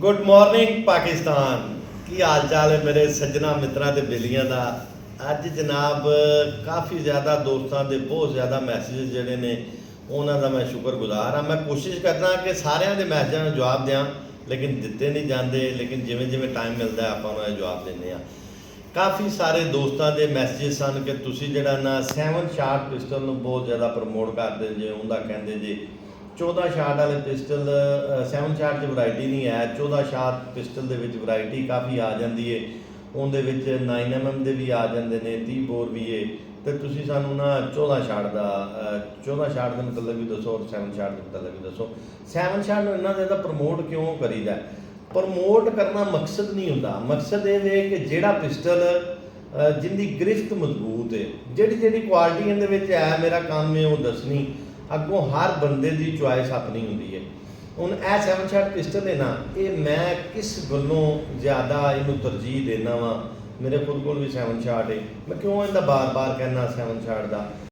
Good morning Pakistan की हाल चाल है मेरे सज्जना मित्रा ते बेलियां दा। अज जनाब काफ़ी ज़्यादा दोस्तों के बहुत ज़्यादा मैसेज जोड़े ने उन्हों का मैं शुक्रगुजार हाँ। मैं कोशिश करना कि सारिਆਂ ਦੇ मैसेजों में जवाब दें, लेकिन दिते नहीं जाते। लेकिन जिमें जिमें टाइम मिलता है आप उन्हें जवाब देने। काफ़ी सारे दोस्तों के मैसेज सन कि तुसी जिहड़ा ना 7 शाट पिस्टल नूं बहुत ज़्यादा प्रमोट करते जे, उनका कहते जे 14 शाट वाले पिस्टल 7 शाट च वरायटी नहीं है, 14 शाट पिस्टल के वरायटी काफ़ी आ जाती है। उनके 9mm के भी आ जाते हैं, 30 बोर भी है। तो तुसी सानू ना 14 शाट का 14 शाट के मतलब भी दसो और 7 शाट के मतलब भी दसो। 7 शाट में इन्ना ज़्यादा प्रमोट क्यों करीदा? प्रमोट करना मकसद नहीं होंदा। मकसद ये है कि जिहड़ा पिस्टल जिंदी गिरफ्त मजबूत है, जिहड़ी जिहड़ी क्वालिटी इहदे है, मेरा काम है वो दसनी। अगों हर बंदे की चॉइस अपनी होंदी है। हुण ए 7 शाट पिस्टल है ना, ये मैं किस गल्लों ज़्यादा इनू तरजीह देना वा। मेरे खुद को भी 7 शाट है, मैं क्यों इनका बार बार कहना 7 शाट का।